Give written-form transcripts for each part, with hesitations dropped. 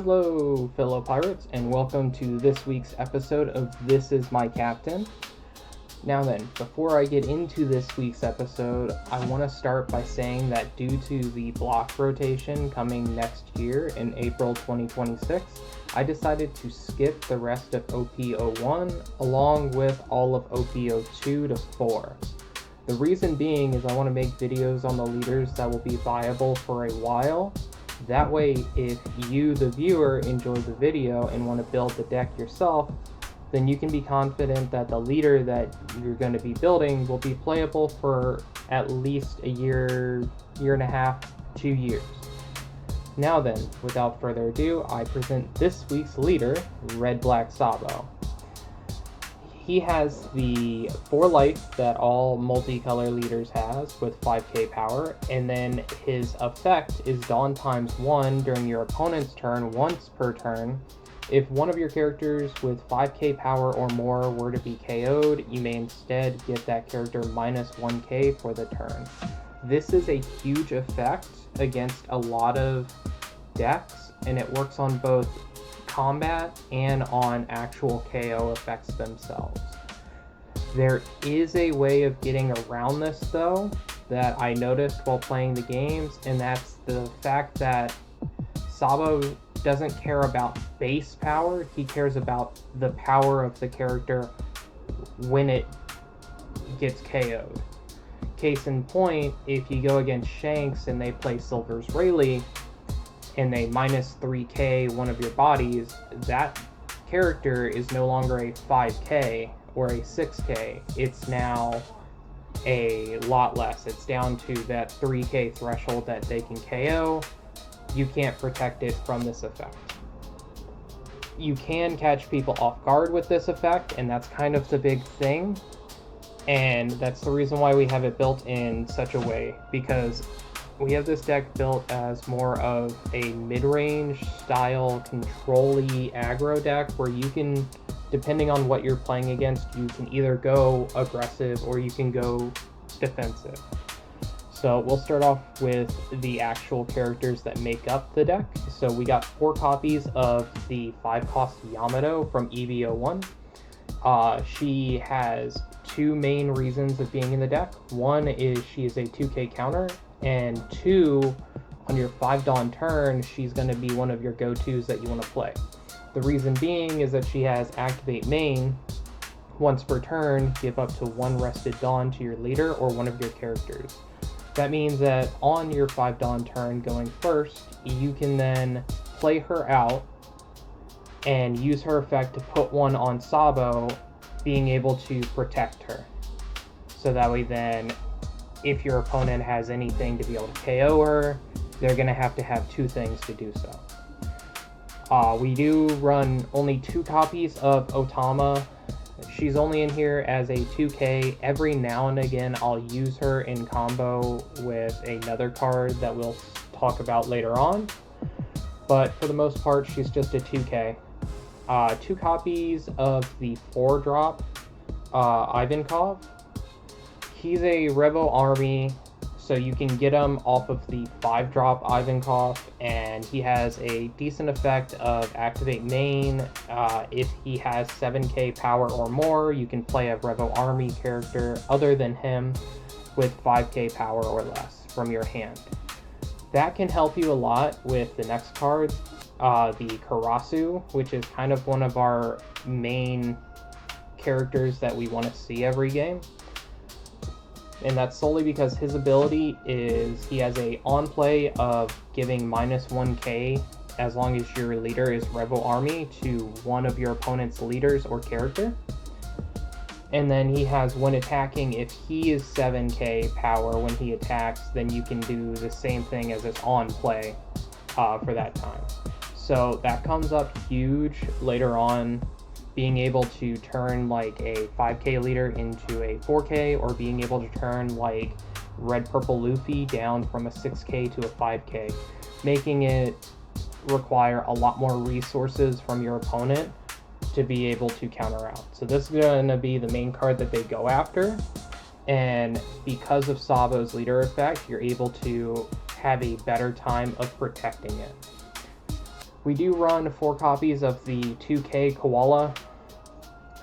Hello, fellow pirates, and welcome to this week's episode of This Is My Captain. Now then, before I get into this week's episode, I want to start by saying that due to the block rotation coming next year in April 2026, I decided to skip the rest of OP01 along with all of OP02 to 4. The reason being is I want to make videos on the leaders that will be viable for a while. That way, if you, the viewer, enjoy the video and want to build the deck yourself, then you can be confident that the leader that you're going to be building will be playable for at least a year, year and a half, 2 years. Now then, without further ado, I present this week's leader, Red Black Sabo. He has the 4 life that all multicolor leaders has with 5k power, and then his effect is Dawn times 1 during your opponent's turn once per turn. If one of your characters with 5k power or more were to be KO'd, you may instead give that character minus 1k for the turn. This is a huge effect against a lot of decks, and it works on both combat and on actual KO effects themselves. There is a way of getting around this though that I noticed while playing the games, and that's the fact that Sabo doesn't care about base power, he cares about the power of the character when it gets KO'd. Case in point, if you go against Shanks and they play Silver's Rayleigh, and they minus 3k one of your bodies, that character is no longer a 5k or a 6k. It's now a lot less. It's down to that 3k threshold that they can KO. You can't protect it from this effect. You can catch people off guard with this effect, and that's kind of the big thing. And that's the reason why we have it built in such a way, because we have this deck built as more of a mid-range style control-y aggro deck where you can, depending on what you're playing against, you can either go aggressive or you can go defensive. So we'll start off with the actual characters that make up the deck. So we got 4 copies of the 5-cost Yamato from EV01. She has 2 main reasons of being in the deck. One is she is a 2k counter, and 2, on your 5 Dawn turn, she's going to be one of your go-tos that you want to play. The reason being is that she has Activate Main. Once per turn, give up to 1 Rested Dawn to your leader or one of your characters. That means that on your 5 Dawn turn going first, you can then play her out and use her effect to put 1 on Sabo, being able to protect her. So that way then, if your opponent has anything to be able to KO her, they're going to have 2 things to do so. We do run only 2 copies of Otama. She's only in here as a 2k. Every now and again I'll use her in combo with another card that we'll talk about later on. But for the most part, she's just a 2k. 2 copies of the 4-drop Ivankov. He's a Revo Army, so you can get him off of the 5-drop Ivankov, and he has a decent effect of Activate Main. If he has 7k power or more, you can play a Revo Army character other than him with 5k power or less from your hand. That can help you a lot with the next card, the Karasu, which is kind of one of our main characters that we want to see every game. And that's solely because his ability is he has a on play of giving minus 1k as long as your leader is Revo Army to one of your opponent's leaders or character. And then he has, when attacking, if he is 7k power when he attacks, then you can do the same thing as his on play for that time. So that comes up huge later on, being able to turn like a 5k leader into a 4k, or being able to turn like Red Purple Luffy down from a 6k to a 5k, making it require a lot more resources from your opponent to be able to counter out. So this is going to be the main card that they go after, and because of Sabo's leader effect, you're able to have a better time of protecting it. We do run 4 copies of the 2K Koala.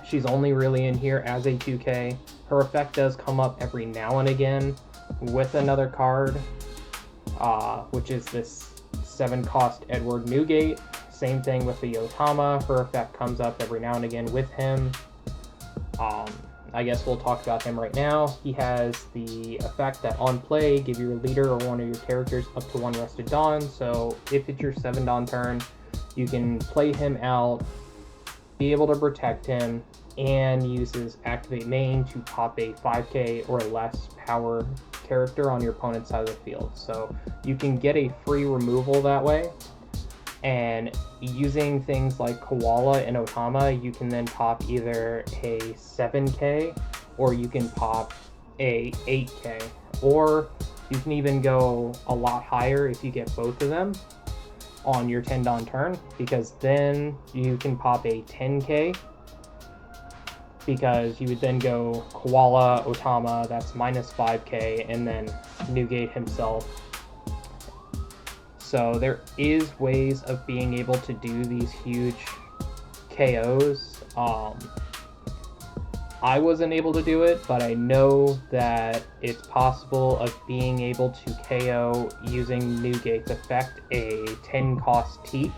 She's only really in here as a 2K. Her effect does come up every now and again with another card, which is this 7-cost Edward Newgate. Same thing with the Otama. Her effect comes up every now and again with him. I guess we'll talk about him right now. He has the effect that on play, give your leader or one of your characters up to 1 Rested Dawn. So if it's your 7 Dawn turn, you can play him out, be able to protect him, and use his Activate main to pop a 5k or less power character on your opponent's side of the field. So you can get a free removal that way. And using things like Koala and Otama, you can then pop either a 7k or you can pop a 8k. Or you can even go a lot higher if you get both of them on your 10 Dawn turn, because then you can pop a 10k, because you would then go Koala, Otama, that's minus 5k, and then Newgate himself. So there is ways of being able to do these huge KOs. I wasn't able to do it, but I know that it's possible of being able to KO using Newgate's effect, a 10-cost Teach.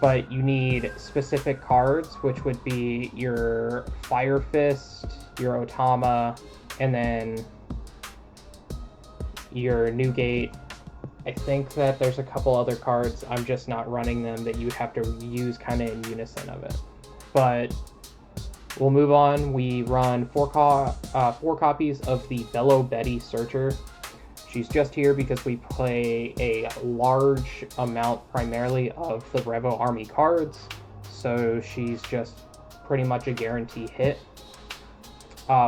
But you need specific cards, which would be your Fire Fist, your Otama, and then your Newgate. I think that there's a couple other cards, I'm just not running them, that you would have to use kind of in unison of it. But we'll move on. We run 4 copies of the Bello Betty Searcher. She's just here because we play a large amount primarily of the Revo Army cards, so she's just pretty much a guarantee hit.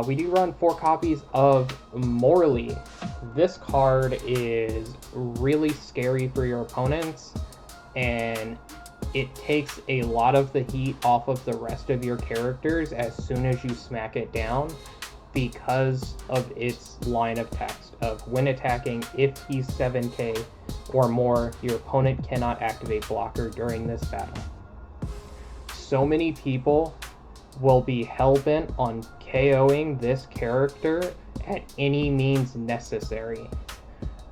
We do run 4 copies of Morley. This card is really scary for your opponents, and it takes a lot of the heat off of the rest of your characters as soon as you smack it down, because of its line of text of when attacking, if he's 7k or more, your opponent cannot activate blocker during this battle. So many people will be hell-bent on KOing this character at any means necessary,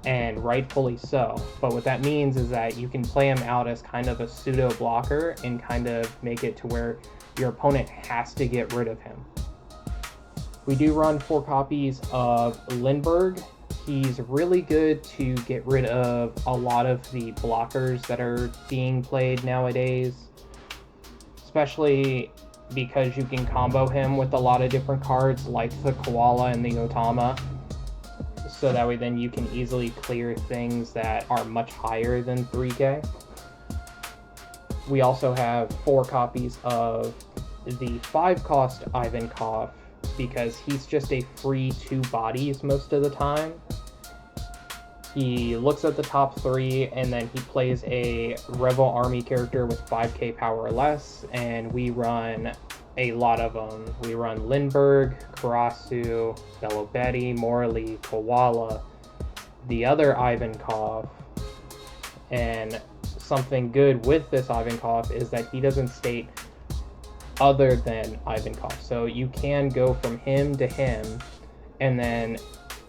and rightfully so. But what that means is that you can play him out as kind of a pseudo blocker and kind of make it to where your opponent has to get rid of him. We do run 4 copies of Lindbergh. He's really good to get rid of a lot of the blockers that are being played nowadays, especially because you can combo him with a lot of different cards like the Koala and the Otama. So that way then you can easily clear things that are much higher than 3k. We also have 4 copies of the 5-cost Ivankov, because he's just a free 2 bodies most of the time. He looks at the top 3, and then he plays a Revo Army character with 5k power or less, and we run a lot of them. We run Lindbergh, Karasu, Bello Betty, Morley, Koala, the other Ivankov, and something good with this Ivankov is that he doesn't state other than Ivankov. So you can go from him to him, and then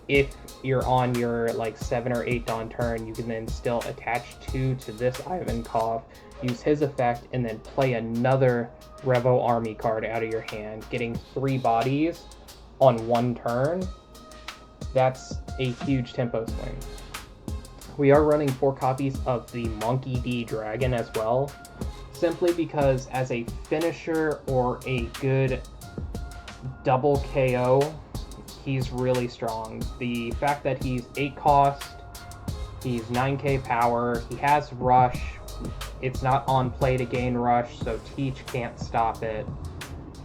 if you're on your like 7 or 8 Dawn turn, you can then still attach 2 to this Ivankov, use his effect, and then play another Revo Army card out of your hand, getting 3 bodies on 1 turn. That's a huge tempo swing. We are running 4 copies of the Monkey D Dragon as well, simply because as a finisher or a good double KO, he's really strong. The fact that he's 8 cost, he's 9k power, he has rush, it's not on play to gain rush, so Teach can't stop it.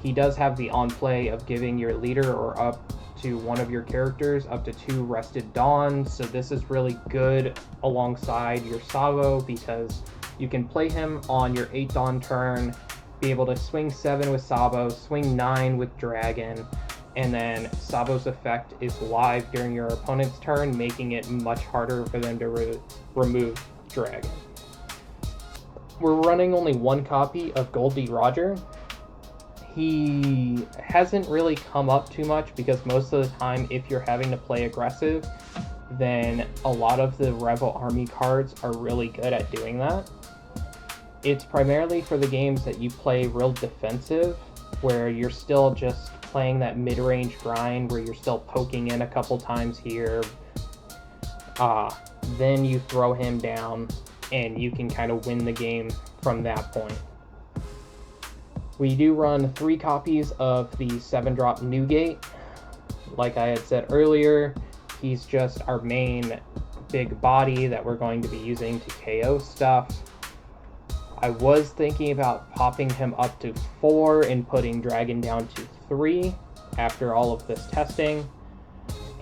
He does have the on play of giving your leader or up to one of your characters up to 2 Rested Dawn, so this is really good alongside your Sabo, because you can play him on your 8 Dawn turn, be able to swing 7 with Sabo, swing 9 with Dragon, and then Sabo's effect is live during your opponent's turn, making it much harder for them to remove Dragon. We're running only one copy of Goldie Roger. He hasn't really come up too much because most of the time, if you're having to play aggressive, then a lot of the Rebel Army cards are really good at doing that. It's primarily for the games that you play real defensive, where you're still just playing that mid-range grind, where you're still poking in a couple times here. Then you throw him down, and you can kind of win the game from that point. We do run 3 copies of the 7-drop Newgate. Like I had said earlier, he's just our main big body that we're going to be using to KO stuff. I was thinking about popping him up to 4 and putting Dragon down to 3 after all of this testing,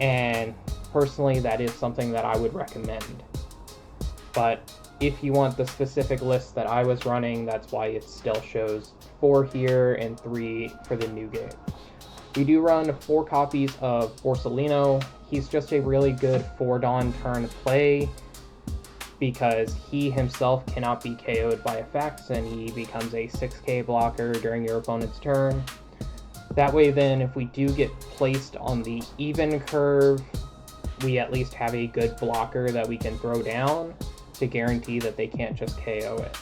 and personally that is something that I would recommend. But if you want the specific list that I was running, that's why it still shows 4 here and 3 for the Newgate. We do run 4 copies of Borsellino. He's just a really good 4-Dawn turn play because he himself cannot be KO'd by effects, and he becomes a 6k blocker during your opponent's turn. That way then, if we do get placed on the even curve, we at least have a good blocker that we can throw down to guarantee that they can't just KO it.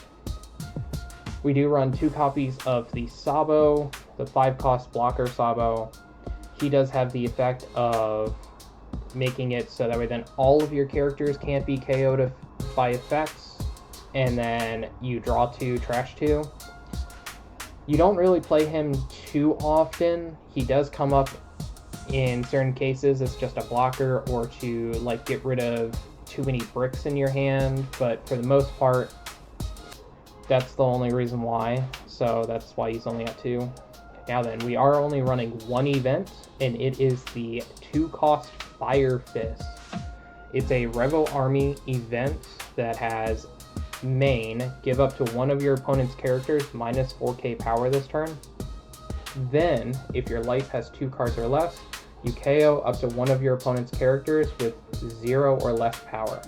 We do run 2 copies of the Sabo, the 5-cost blocker Sabo. He does have the effect of making it so that way then all of your characters can't be KO'd by effects, and then you draw 2, trash 2. You don't really play him too often. He does come up in certain cases as just a blocker or to like get rid of too many bricks in your hand, but for the most part, that's the only reason why. So that's why he's only at 2. Now then, we are only running 1 event, and it is the 2-cost Fire Fist. It's a Rebel Army event that has main, give up to one of your opponent's characters minus 4k power this turn. Then, if your life has 2 cards or less, you KO up to one of your opponent's characters with 0 or less power.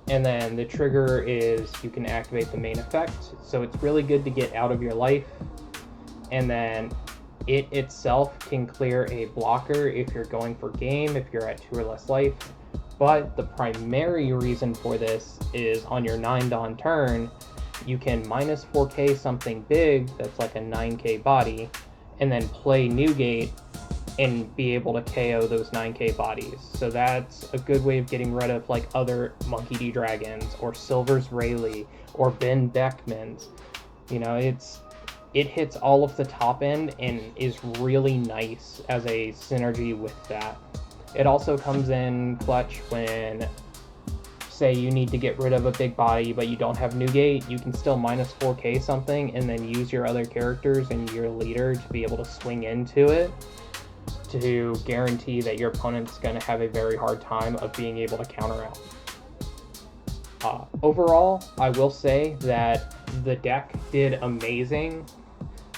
And then the trigger is you can activate the main effect, so it's really good to get out of your life. And then it itself can clear a blocker if you're going for game, if you're at 2 or less life. But the primary reason for this is on your 9-Dawn turn, you can minus 4k something big that's like a 9k body, and then play Newgate and be able to KO those 9k bodies. So that's a good way of getting rid of like other Monkey D. Dragons or Silver's Rayleigh or Ben Beckman's. You know, it hits all of the top end and is really nice as a synergy with that. It also comes in clutch when, say, you need to get rid of a big body but you don't have Newgate. You can still minus 4k something and then use your other characters and your leader to be able to swing into it to guarantee that your opponent's going to have a very hard time of being able to counter out. Overall, I will say that the deck did amazing.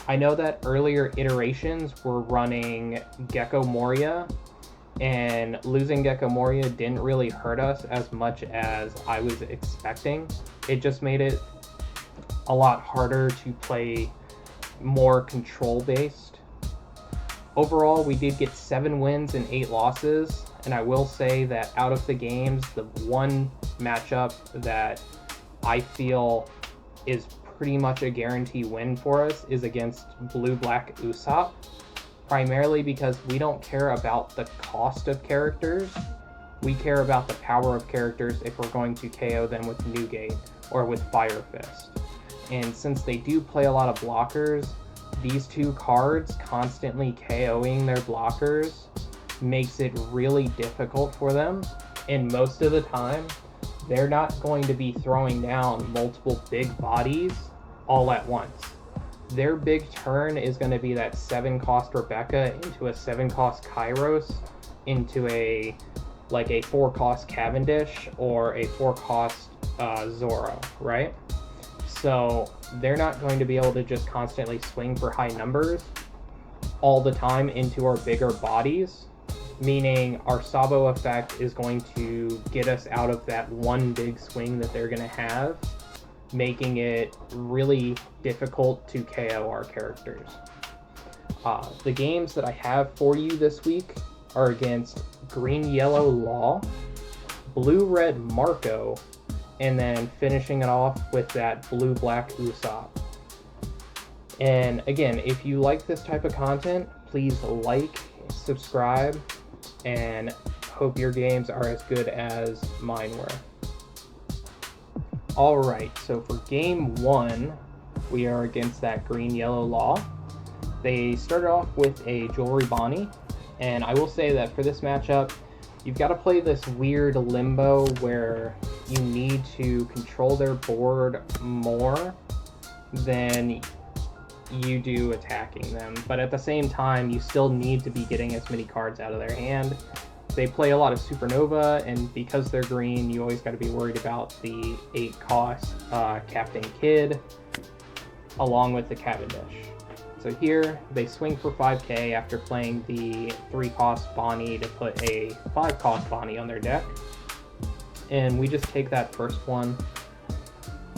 I know that earlier iterations were running Gecko Moria, and losing Gecko Moria didn't really hurt us as much as I was expecting. It just made it a lot harder to play more control-based. Overall, we did get 7 wins and 8 losses, and I will say that out of the games, the one matchup that I feel is pretty much a guarantee win for us is against Blue Black Usopp, primarily because we don't care about the cost of characters. We care about the power of characters if we're going to KO them with Newgate or with Fire Fist. And since they do play a lot of blockers, these 2 cards constantly KOing their blockers makes it really difficult for them, and most of the time they're not going to be throwing down multiple big bodies all at once. Their big turn is going to be that 7-cost Rebecca into a 7-cost Kairos into a 4-cost Cavendish or a 4-cost Zoro, right? So they're not going to be able to just constantly swing for high numbers all the time into our bigger bodies, meaning our Sabo effect is going to get us out of that one big swing that they're going to have making it really difficult to KO our characters. The games that I have for you this week are against Green-Yellow Law, Blue-Red Marco, and then finishing it off with that Blue-Black Usopp. And again, if you like this type of content, please like, subscribe, and hope your games are as good as mine were. Alright, so for game 1, we are against that Green-Yellow Law. They started off with a Jewelry Bonnie, and I will say that for this matchup, you've got to play this weird limbo where you need to control their board more than you do attacking them. But at the same time, you still need to be getting as many cards out of their hand. They play a lot of Supernova, and because they're green, you always got to be worried about the 8-cost Captain Kidd, along with the Cavendish. So here, they swing for 5k after playing the 3-cost Bonnie to put a 5-cost Bonnie on their deck. And we just take that first one.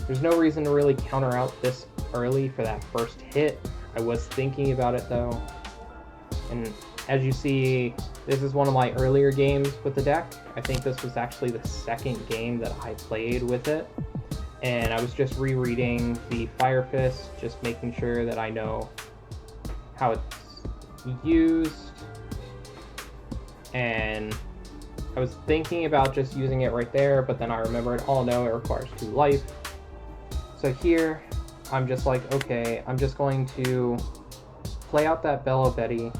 There's no reason to really counter out this early for that first hit. I was thinking about it though. And as you see, this is one of my earlier games with the deck. I think this was actually the second game that I played with it. And I was just rereading the Fire Fist, just making sure that I know how it's used. And I was thinking about just using it right there, but then I remembered, oh no, it requires 2 life. So here, I'm just like, okay, I'm just going to play out that Bello Betty.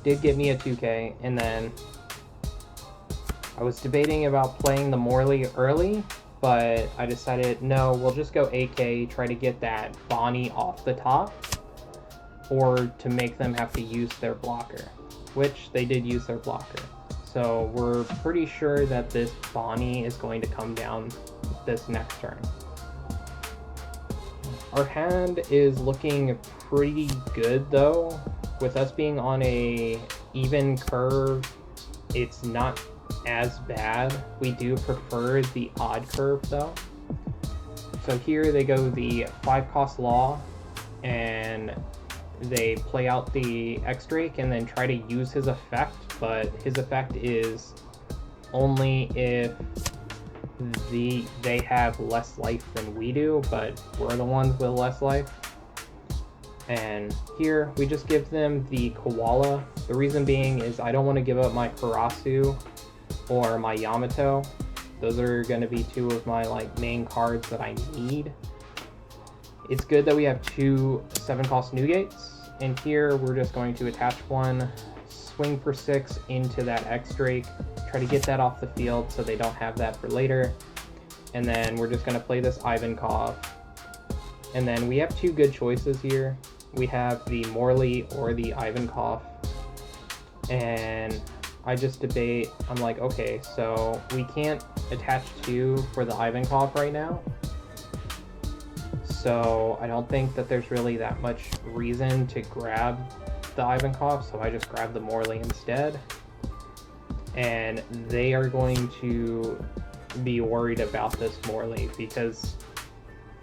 Did get me a 2k, and then I was debating about playing the Morley early, but I decided, no, we'll just go AK, try to get that Bonnie off the top, or to make them have to use their blocker, which they did use their blocker. So we're pretty sure that this Bonnie is going to come down this next turn. Our hand is looking pretty good though. With us being on a even curve, it's not as bad. We do prefer the odd curve though. So here they go the 5-cost Law, and they play out the X-Drake and then try to use his effect, but his effect is only if they have less life than we do, but we're the ones with less life. And here we just give them the Koala. The reason being is I don't want to give up my Karasu or my Yamato. Those are going to be 2 of my main cards that I need. It's good that we have 2 7-cost Newgates, and here we're just going to attach 1, swing for 6 into that X-Drake, try to get that off the field so they don't have that for later, and then we're just going to play this Ivankov. And then we have 2 good choices here. We have the Morley or the Ivankov, and I just debate. I'm like, okay, so we can't attach 2 for the Ivankov right now, so I don't think that there's really that much reason to grab the Ivankov, so I just grab the Morley instead. And they are going to be worried about this Morley because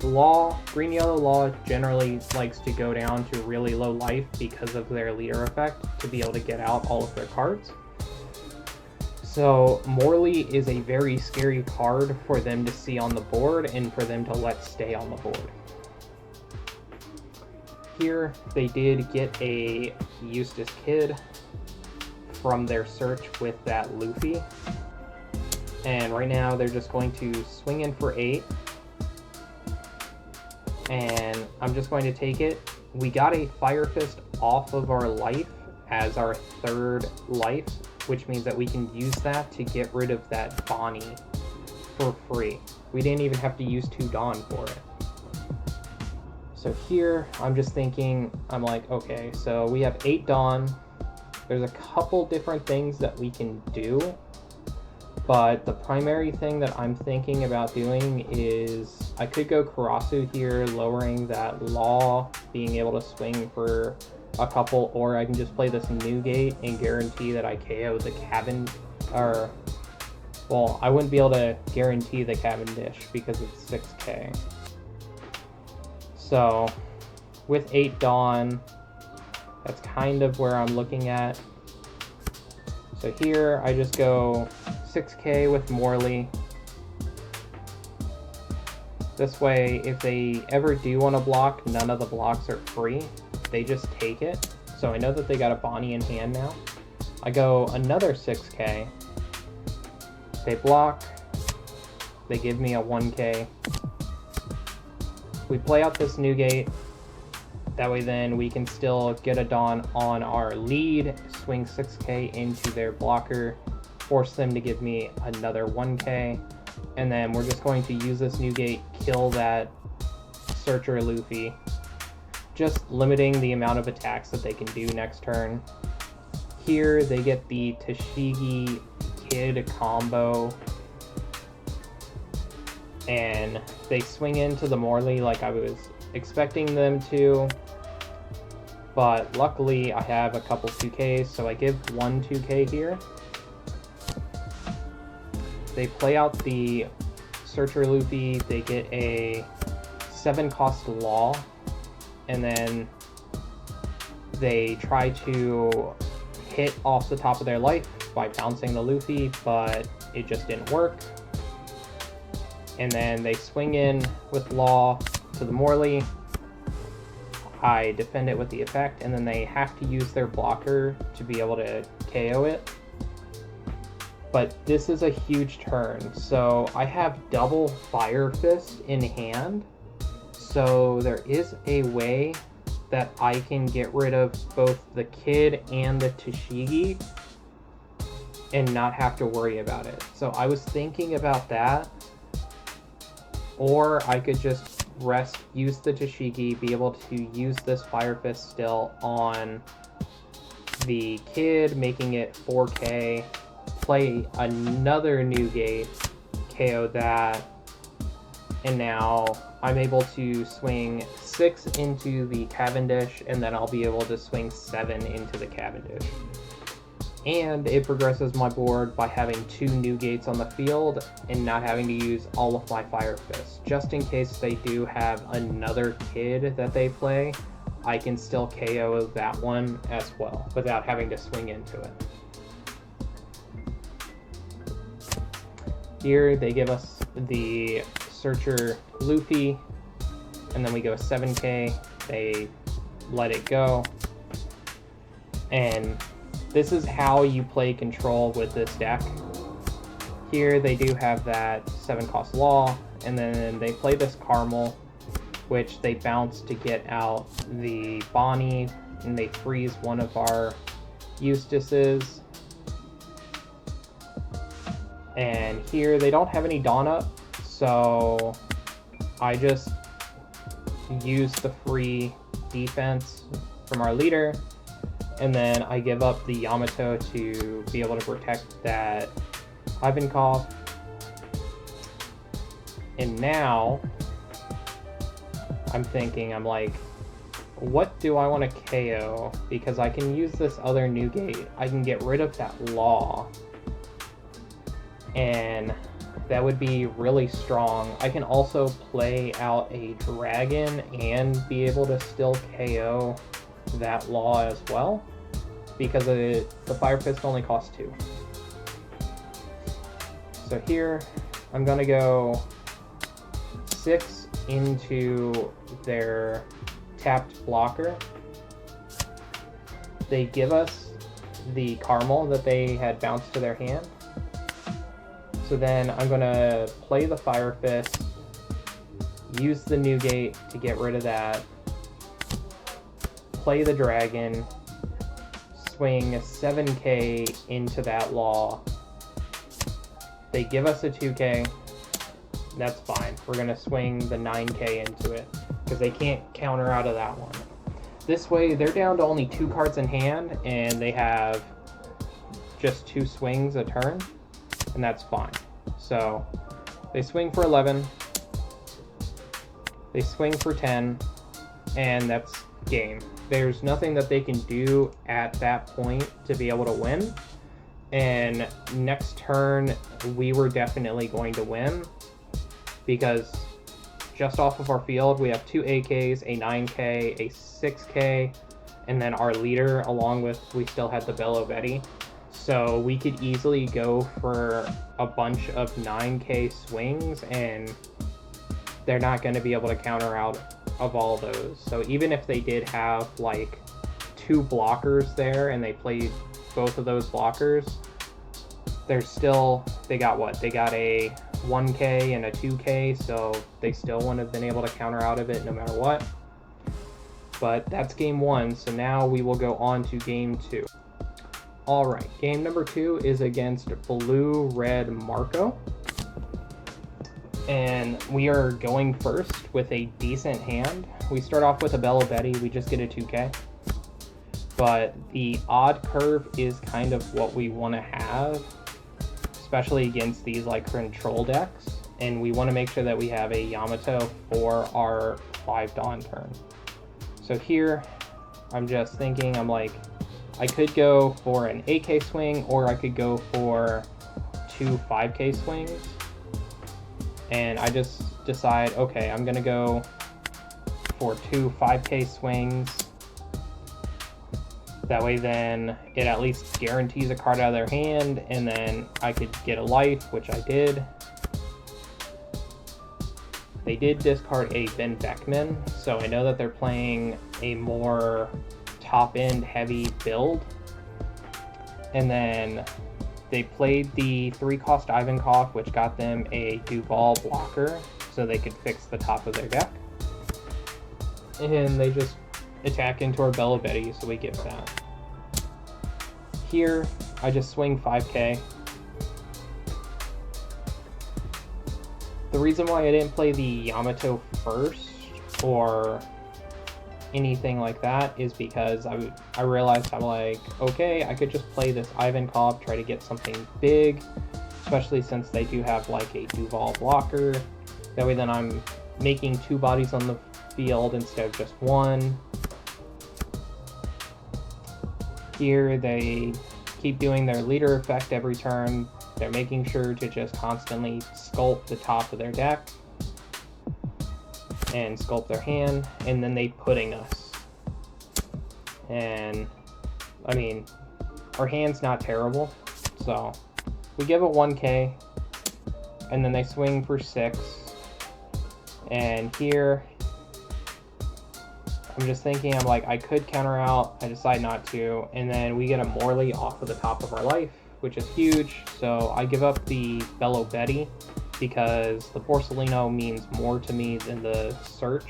Green-Yellow Law generally likes to go down to really low life because of their leader effect to be able to get out all of their cards. So Morley is a very scary card for them to see on the board and for them to let stay on the board. Here they did get a Eustace Kid from their search with that Luffy. And right now they're just going to swing in for 8. And I'm just going to take it. We got a Fire Fist off of our life as our 3rd life, which means that we can use that to get rid of that Bonnie for free. We didn't even have to use 2 Dawn for it. So here, I'm just thinking, I'm like, okay, so we have 8 Dawn. There's a couple different things that we can do, but the primary thing that I'm thinking about doing is I could go Karasu here, lowering that Law, being able to swing for a couple, or I can just play this Newgate and guarantee that I KO the well, I wouldn't be able to guarantee the Cavendish because it's 6k. So with 8 Dawn, that's kind of where I'm looking at. So here I just go 6k with Morley. This way, if they ever do want to block, none of the blocks are free. They just take it. So I know that they got a Bonnie in hand now. I go another 6k. They block. They give me a 1k. We play out this new gate. That way then we can still get a Dawn on our lead, swing 6k into their blocker, force them to give me another 1k, and then we're just going to use this new gate, kill that Searcher Luffy, just limiting the amount of attacks that they can do next turn. Here they get the Tashigi Kid combo, and they swing into the Morley like I was expecting them to, but luckily I have a couple 2Ks, so I give one 2K here. They play out the Searcher Luffy, they get a 7-cost Law, and then they try to hit off the top of their life by bouncing the Luffy, but it just didn't work. And then they swing in with Law to the Morley. I defend it with the effect, and then they have to use their blocker to be able to KO it. But this is a huge turn, so I have double Fire Fist in hand, so there is a way that I can get rid of both the Kid and the Tashigi and not have to worry about it. So I was thinking about that, or I could just use the Tashigi, be able to use this Fire Fist still on the Kid, making it 4k, play another new gate, KO that, and now I'm able to swing 6 into the Cavendish, and then I'll be able to swing 7 into the Cavendish. And it progresses my board by having 2 new gates on the field and not having to use all of my Fire Fists. Just in case they do have another Kid that they play, I can still KO that one as well without having to swing into it. Here they give us the Searcher Luffy, and then we go 7k, they let it go, and this is how you play control with this deck. Here they do have that 7-cost Law, and then they play this Caramel, which they bounce to get out the Bonnie, and they freeze one of our Eustaces. And here they don't have any Dawn up, so I just use the free defense from our leader, and then I give up the Yamato to be able to protect that Ivankov. And now I'm thinking, I'm like, what do I want to KO? Because I can use this other new gate. I can get rid of that Law, and that would be really strong. I can also play out a Dragon and be able to still KO that Law as well, because the Fire Fist only costs 2. So here I'm gonna go 6 into their tapped blocker. They give us the Caramel that they had bounced to their hand. So then I'm gonna play the Fire Fist, use the new gate to get rid of that, play the Dragon, swing 7k into that Law. They give us a 2k, that's fine. We're gonna swing the 9k into it, because they can't counter out of that one. This way, they're down to only 2 cards in hand, and they have just 2 swings a turn, and that's fine. So they swing for 11, they swing for 10, and that's game. There's nothing that they can do at that point to be able to win, and next turn we were definitely going to win, because just off of our field, we have 2 AKs, a 9K, a 6K, and then our leader, along with, we still had the Bello Betty. So we could easily go for a bunch of 9K swings, and they're not going to be able to counter out of all those. So even if they did have like 2 blockers there and they played both of those blockers, they're still, they got what? They got a 1K and a 2K, so they still wouldn't have been able to counter out of it no matter what. But that's game 1, so now we will go on to game 2. Alright, game number 2 is against Blue Red Marco. And we are going first with a decent hand. We start off with a Bello Betty, we just get a 2K. But the odd curve is kind of what we want to have, especially against these like control decks. And we want to make sure that we have a Yamato for our 5 Dawn turn. So here, I'm just thinking, I'm like, I could go for an 8K swing, or I could go for 2 5K swings. And I just decide, okay, I'm gonna go for 2 5K swings. That way then it at least guarantees a card out of their hand, and then I could get a life, which I did. They did discard a Ben Beckman, so I know that they're playing a more top-end heavy build. And then they played the 3-cost Ivankov, which got them a Duval blocker, so they could fix the top of their deck. And they just attack into our Bello Betty, so we get that. Here, I just swing 5K. The reason why I didn't play the Yamato first, or anything like that, is because I realized, I'm like, okay, I could just play this Ivankov, try to get something big, especially since they do have like a Duval blocker. That way then I'm making 2 bodies on the field instead of just 1. Here they keep doing their leader effect every turn. They're making sure to just constantly sculpt the top of their deck and sculpt their hand, and then they pudding us. And I mean, our hand's not terrible, so we give it 1K, and then they swing for 6. And here I'm just thinking, I'm like, I could counter out, I decide not to, and then we get a Morley off of the top of our life, which is huge. So I give up the Bello Betty because the Porcelino means more to me than the search.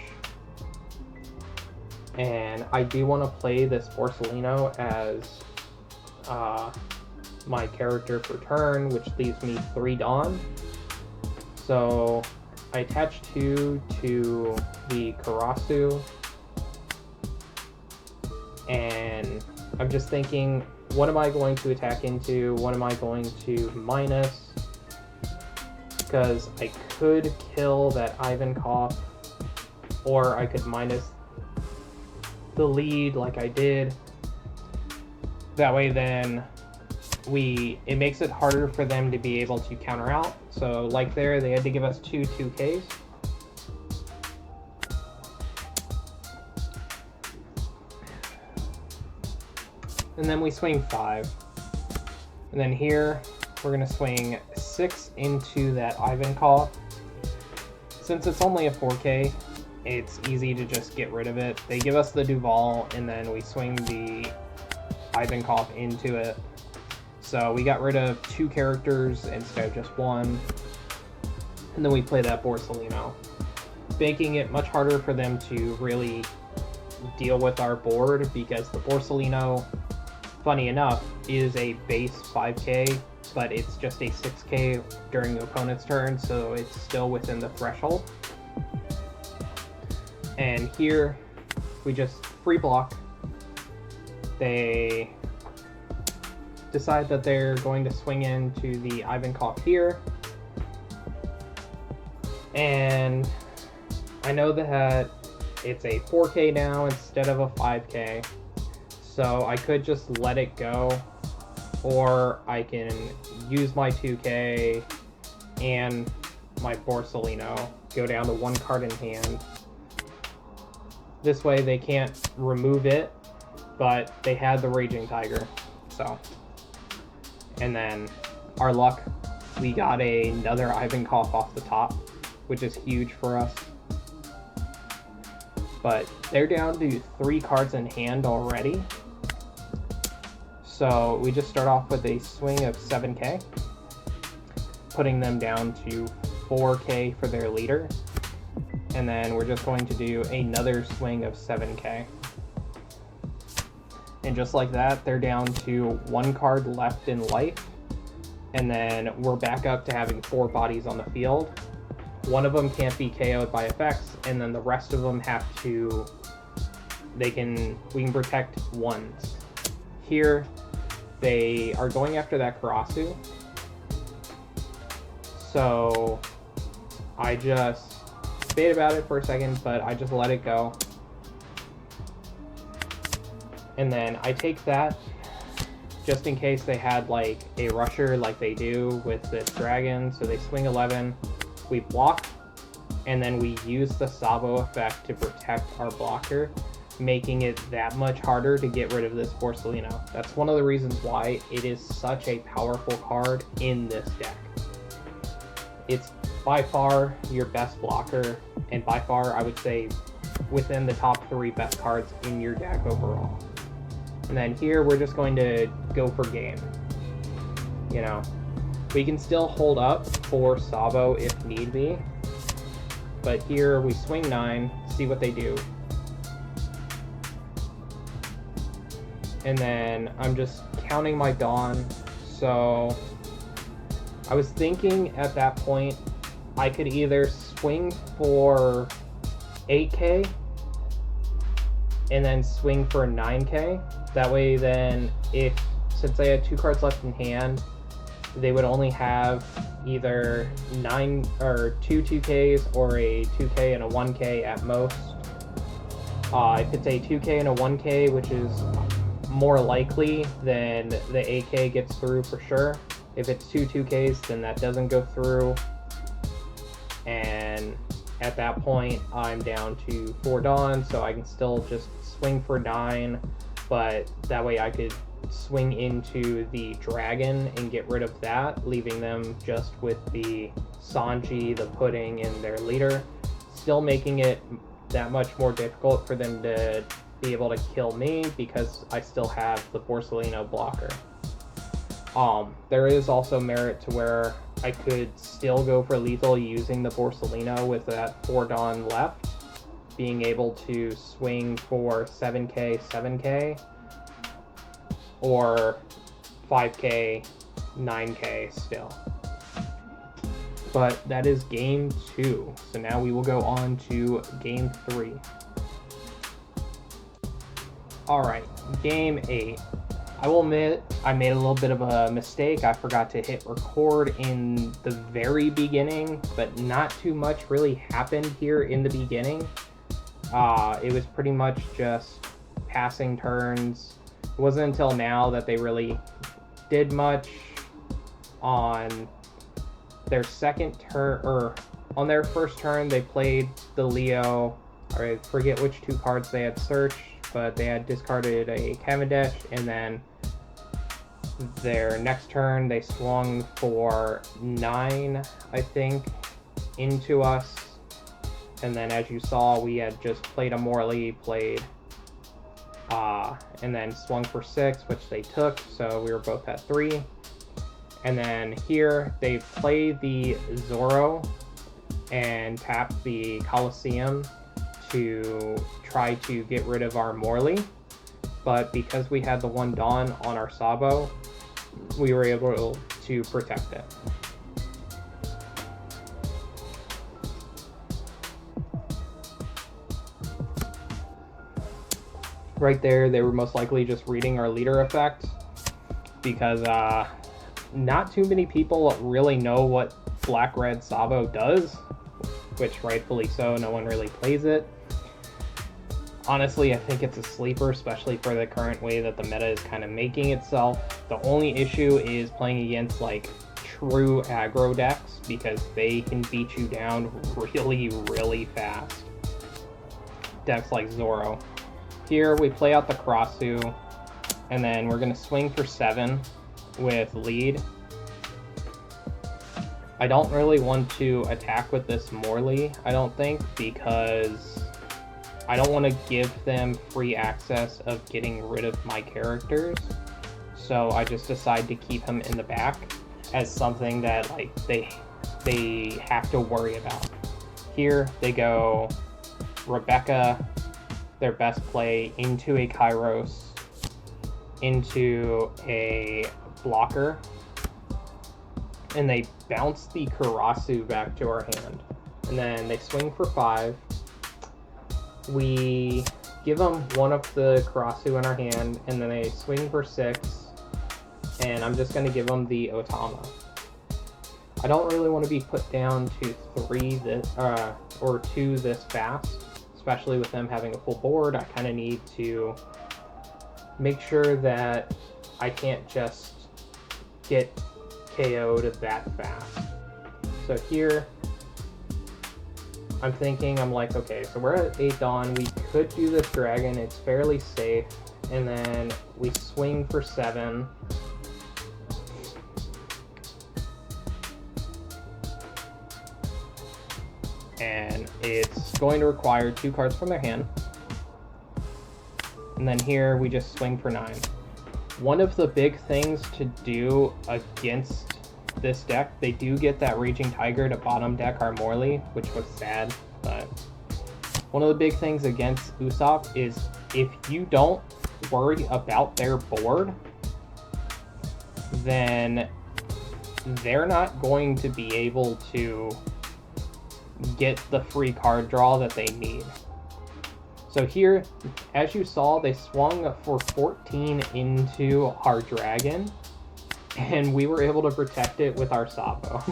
And I do want to play this Porcelino as my character for turn, which leaves me 3 Dawn. So I attach 2 to the Karasu. And I'm just thinking, what am I going to attack into? What am I going to minus? Because I could kill that Ivankov, or I could minus the lead like I did. That way then it makes it harder for them to be able to counter out. So like there, they had to give us 2 2Ks. And then we swing 5. And then here, we're going to swing 6 into that Ivankov. Since it's only a 4K, it's easy to just get rid of it. They give us the Duval, and then we swing the Ivankov into it. So we got rid of 2 characters instead of just 1. And then we play that Porcelino, making it much harder for them to really deal with our board, because the Porcelino, funny enough, is a base 5K, but it's just a 6K during the opponent's turn, so it's still within the threshold. And here, we just free block. They decide that they're going to swing into the Ivankov here. And I know that it's a 4K now instead of a 5K. So I could just let it go, or I can use my 2K and my Porcelino go down to 1 card in hand. This way they can't remove it, but they had the Raging Tiger. So, and then our luck, we got another Ivankov off the top, which is huge for us. But they're down to 3 cards in hand already. So we just start off with a swing of 7k, putting them down to 4k for their leader. And then we're just going to do another swing of 7k. And just like that, they're down to 1 card left in life. And then we're back up to having 4 bodies on the field. One of them can't be KO'd by effects, and then the rest of them have to, we can protect ones. Here, they are going after that Karasu. So I just debate about it for a second, but I just let it go. And then I take that just in case they had like a rusher like they do with this dragon. So they swing 11, we block, and then we use the Sabo effect to protect our blocker, making it that much harder to get rid of this Borsellino. That's one of the reasons why it is such a powerful card in this deck. It's by far your best blocker, and by far, I would say, within the top 3 best cards in your deck overall. And then here, we're just going to go for game. You know, we can still hold up for Sabo if need be, but here we swing 9, see what they do. And then I'm just counting my Dawn. So I was thinking at that point I could either swing for 8k and then swing for 9k. That way then, since they had 2 cards left in hand, they would only have either 9 or 2 2ks or a 2k and a 1k at most. If it's a 2k and a 1k, which is more likely, then the 8k gets through for sure. If it's 2 2ks, then that doesn't go through. And at that point, I'm down to 4 Dawn, so I can still just swing for 9, but that way I could swing into the dragon and get rid of that, leaving them just with the Sanji, the Pudding, and their leader, still making it that much more difficult for them to be able to kill me because I still have the Borsellino blocker. There is also merit to where I could still go for lethal using the Borsellino with that 4 Dawn left, being able to swing for 7k, 7k, or 5k, 9k still. But that is game 2. So now we will go on to game 3. Alright, game 8. I will admit, I made a little bit of a mistake. I forgot to hit record in the very beginning, but not too much really happened here in the beginning. It was pretty much just passing turns. It wasn't until now that they really did much. On their second turn, or on their first turn, they played the Leo. I forget which 2 cards they had searched, but they had discarded a Cavendish, and then their next turn they swung for 9, I think, into us. And then as you saw, we had just played a Morley, and then swung for 6, which they took, so we were both at 3. And then here they played the Zoro and tapped the Colosseum to try to get rid of our Morley, but because we had the 1 Dawn on our Sabo, we were able to protect it. Right there, they were most likely just reading our leader effect, because not too many people really know what Black Red Sabo does, which rightfully so, no one really plays it. Honestly, I think it's a sleeper, especially for the current way that the meta is kind of making itself. The only issue is playing against like true aggro decks because they can beat you down really, really fast. Decks like Zoro. Here we play out the Karasu, and then we're going to swing for 7 with lead. I don't really want to attack with this Morley, I don't think, because I don't want to give them free access of getting rid of my characters. So I just decide to keep him in the back as something that like they have to worry about. Here they go Rebecca, their best play, into a Kairos, into a blocker, and they bounce the Karasu back to our hand. And then they swing for 5. We give them one of the Karasu in our hand, and then they swing for 6. And I'm just going to give them the Otama. I don't really want to be put down to 3 this or 2 this fast, especially with them having a full board. I kind of need to make sure that I can't just get KO'd that fast. So here, I'm thinking, I'm like, okay, so we're at 8 Dawn. We could do this dragon. It's fairly safe. And then we swing for 7. And it's going to require 2 cards from their hand. And then here we just swing for 9. One of the big things to do against this deck, they do get that Raging Tiger to bottom deck our Morley, which was sad, but one of the big things against Usopp is if you don't worry about their board, then they're not going to be able to get the free card draw that they need. So here, as you saw, they swung for 14 into our dragon, and we were able to protect it with our Sabo.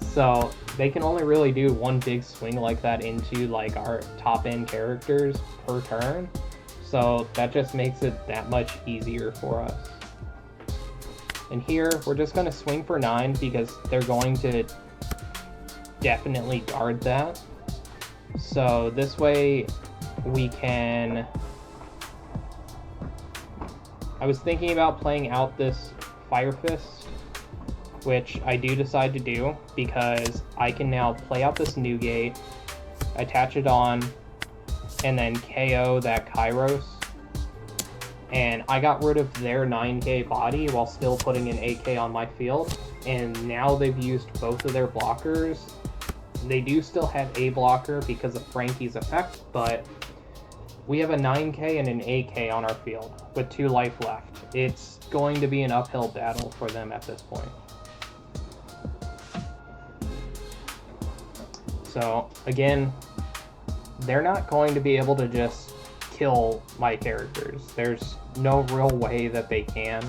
So they can only really do one big swing like that into like our top end characters per turn. So that just makes it that much easier for us. And here, we're just going to swing for 9 because they're going to definitely guard that. So this way we can... I was thinking about playing out this Fire Fist, which I do decide to do because I can now play out this Newgate, attach it on, and then KO that Kairos. And I got rid of their 9k body while still putting an 8k on my field, and now they've used both of their blockers. They do still have a blocker because of Frankie's effect, but we have a 9k and an 8k on our field with 2 life left. It's going to be an uphill battle for them at this point. So again, they're not going to be able to just kill my characters. There's no real way that they can.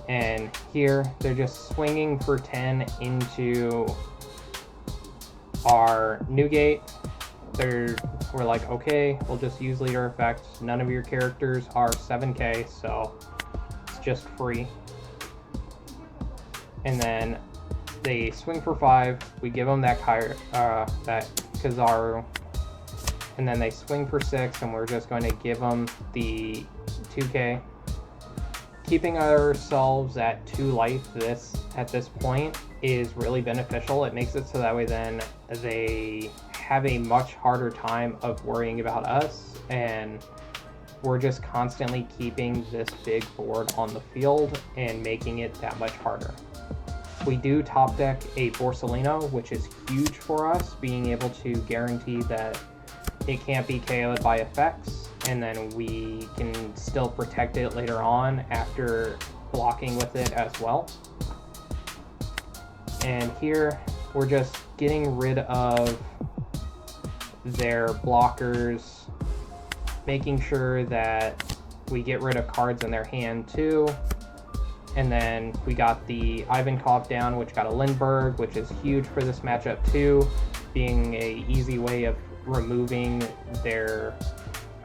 And here, they're just swinging for 10 into our Newgate. We're like, okay, we'll just use leader effects. None of your characters are 7k, so it's just free. And then they swing for 5. We give them that Kizaru. And then they swing for 6, and we're just going to give them the 2k. Keeping ourselves at 2 life at this point is really beneficial. It makes it so that way then they have a much harder time of worrying about us, and we're just constantly keeping this big board on the field and making it that much harder. We do top deck a Borsellino, which is huge for us, being able to guarantee that it can't be KO'd by effects, and then we can still protect it later on after blocking with it as well. And here, we're just getting rid of their blockers, making sure that we get rid of cards in their hand too. And then we got the Ivankov down, which got a Lindbergh, which is huge for this matchup too, being a easy way of removing their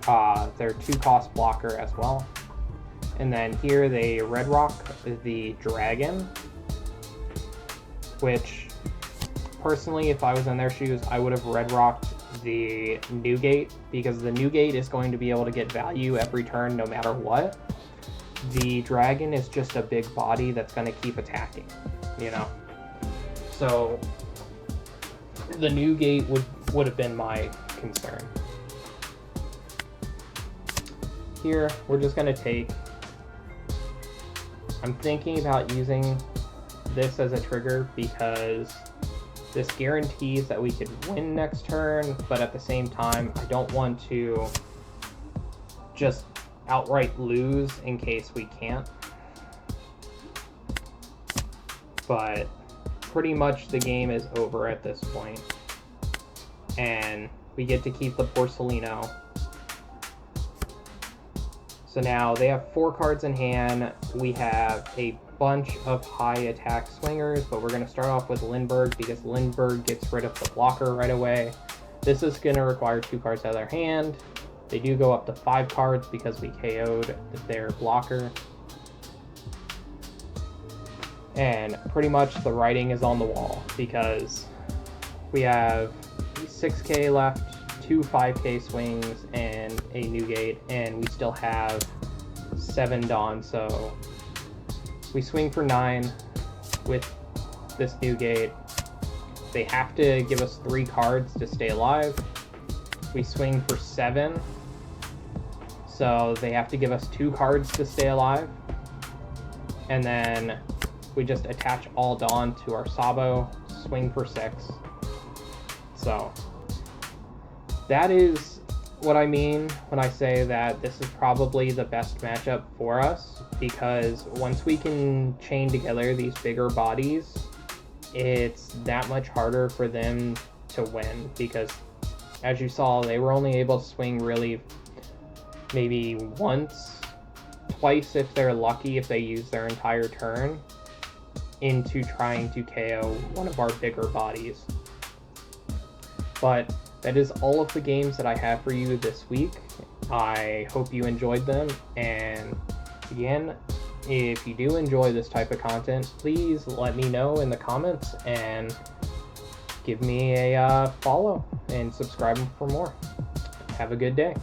2-cost blocker as well. And then here they red rock the dragon, which personally, if I was in their shoes, I would have red rocked the Newgate, because the Newgate is going to be able to get value every turn no matter what. The dragon is just a big body that's going to keep attacking, you know? So the Newgate would have been my concern. Here, we're just going to take... I'm thinking about using this as a trigger because this guarantees that we could win next turn, but at the same time, I don't want to just outright lose in case we can't. But pretty much the game is over at this point, and we get to keep the Porcelino. So now they have 4 cards in hand. We have a bunch of high attack swingers, but we're going to start off with Lindbergh because Lindbergh gets rid of the blocker right away. This is going to require 2 cards out of their hand. They do go up to 5 cards because we KO'd their blocker. And pretty much the writing is on the wall because we have 6k left, 2 5k swings, and a Newgate, and we still have 7 Dawn, so we swing for 9 with this Newgate. They have to give us 3 cards to stay alive. We swing for 7, so they have to give us 2 cards to stay alive. And then we just attach all Dawn to our Sabo, swing for 6. So that is what I mean when I say that this is probably the best matchup for us, because once we can chain together these bigger bodies, it's that much harder for them to win, because as you saw, they were only able to swing really maybe once, twice if they're lucky, if they use their entire turn into trying to KO one of our bigger bodies. But that is all of the games that I have for you this week. I hope you enjoyed them, and again, if you do enjoy this type of content, please let me know in the comments and give me a follow and subscribe for more. Have a good day.